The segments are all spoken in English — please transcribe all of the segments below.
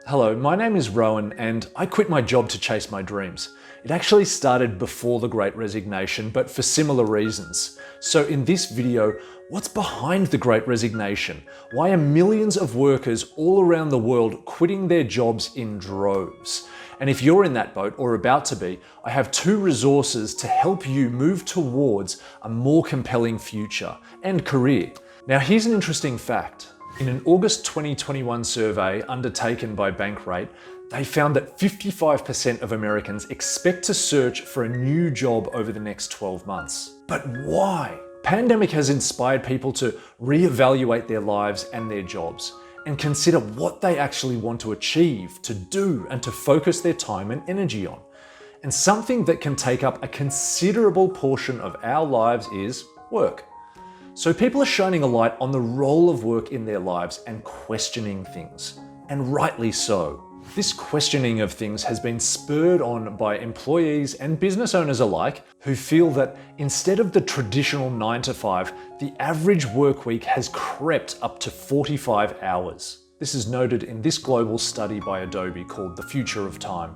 Hello, my name is Rowan and I quit my job to chase my dreams. It actually started before the Great Resignation, but for similar reasons. So in this video, what's behind the Great Resignation? Why are millions of workers all around the world quitting their jobs in droves? And if you're in that boat or about to be, I have two resources to help you move towards a more compelling future and career. Now here's an interesting fact. In an August 2021 survey undertaken by Bankrate, they found that 55% of Americans expect to search for a new job over the next 12 months. But why? Pandemic has inspired people to reevaluate their lives and their jobs and consider what they actually want to achieve, to do, and to focus their time and energy on. And something that can take up a considerable portion of our lives is work. So people are shining a light on the role of work in their lives and questioning things, and rightly so. This questioning of things has been spurred on by employees and business owners alike who feel that instead of the traditional 9 to 5, the average work week has crept up to 45 hours. This is noted in this global study by Adobe called The Future of Time.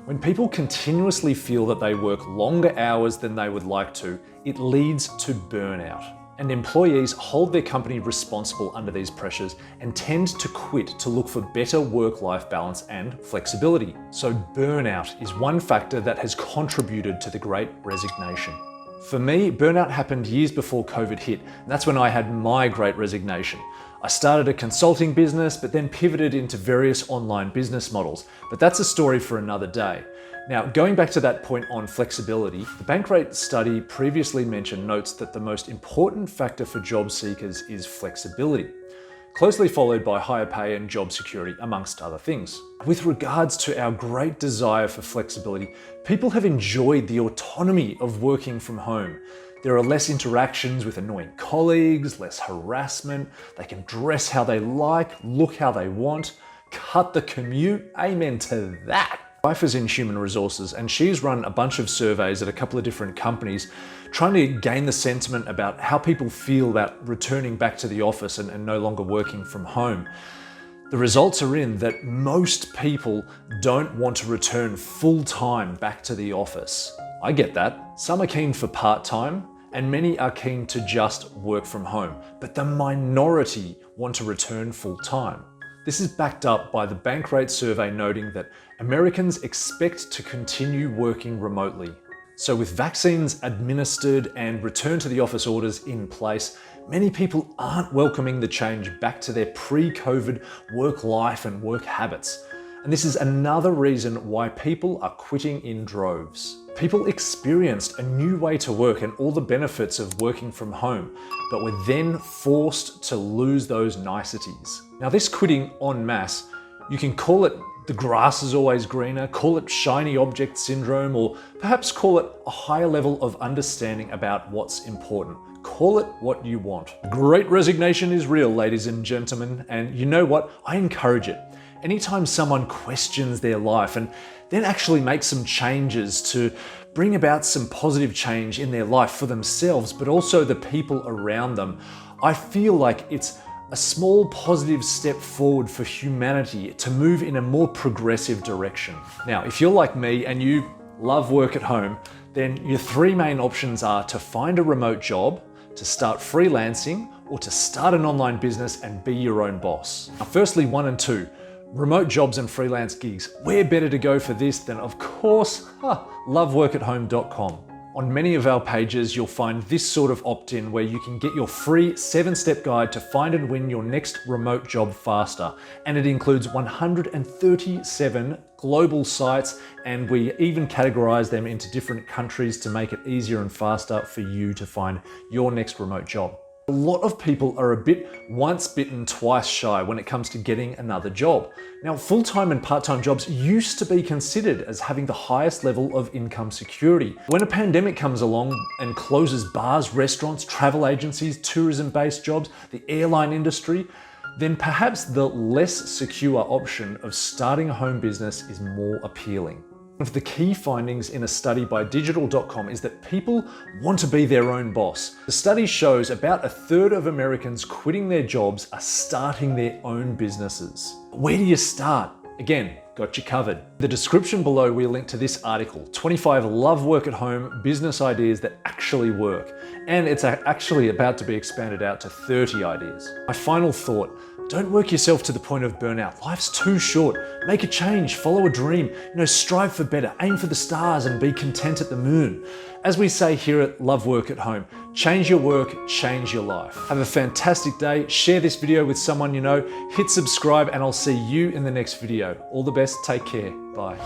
When people continuously feel that they work longer hours than they would like to, it leads to burnout. And employees hold their company responsible under these pressures and tend to quit to look for better work-life balance and flexibility. So burnout is one factor that has contributed to the Great Resignation. For me, burnout happened years before COVID hit, and that's when I had my Great Resignation. I started a consulting business, but then pivoted into various online business models. But that's a story for another day. Now, going back to that point on flexibility, the Bankrate study previously mentioned notes that the most important factor for job seekers is flexibility, closely followed by higher pay and job security, amongst other things. With regards to our great desire for flexibility, people have enjoyed the autonomy of working from home. There are less interactions with annoying colleagues, less harassment, they can dress how they like, look how they want, cut the commute, amen to that. My wife is in human resources and she's run a bunch of surveys at a couple of different companies trying to gain the sentiment about how people feel about returning back to the office and no longer working from home. The results are in that most people don't want to return full-time back to the office. I get that. Some are keen for part-time and many are keen to just work from home, but the minority want to return full-time. This is backed up by the Bankrate survey noting that Americans expect to continue working remotely. So with vaccines administered and return to the office orders in place, many people aren't welcoming the change back to their pre-COVID work life and work habits. And this is another reason why people are quitting in droves. People experienced a new way to work and all the benefits of working from home, but were then forced to lose those niceties. Now this quitting en masse, you can call it the grass is always greener, call it shiny object syndrome, or perhaps call it a higher level of understanding about what's important. Call it what you want. Great resignation is real, ladies and gentlemen, and you know what? I encourage it. Anytime someone questions their life and then actually makes some changes to bring about some positive change in their life for themselves, but also the people around them, I feel like it's a small positive step forward for humanity to move in a more progressive direction. Now, if you're like me and you love work at home, then your three main options are to find a remote job, to start freelancing, or to start an online business and be your own boss. Now, firstly, 1 and 2. Remote jobs and freelance gigs. Where better to go for this than, of course, loveworkathome.com. On many of our pages, you'll find this sort of opt-in where you can get your free 7-step guide to find and win your next remote job faster. And it includes 137 global sites, and we even categorize them into different countries to make it easier and faster for you to find your next remote job. A lot of people are a bit once bitten, twice shy when it comes to getting another job. Now, full-time and part-time jobs used to be considered as having the highest level of income security. When a pandemic comes along and closes bars, restaurants, travel agencies, tourism-based jobs, the airline industry, then perhaps the less secure option of starting a home business is more appealing. One of the key findings in a study by digital.com is that people want to be their own boss. The study shows about a third of Americans quitting their jobs are starting their own businesses. Where do you start? Again, got you covered. In the description below, we link to this article, 25 love work at home business ideas that actually work. And it's actually about to be expanded out to 30 ideas. My final thought, don't work yourself to the point of burnout. Life's too short. Make a change, follow a dream, strive for better, aim for the stars and be content at the moon. As we say here at Love Work at Home, change your work, change your life. Have a fantastic day. Share this video with someone you know, hit subscribe, and I'll see you in the next video. All the best, take care, bye.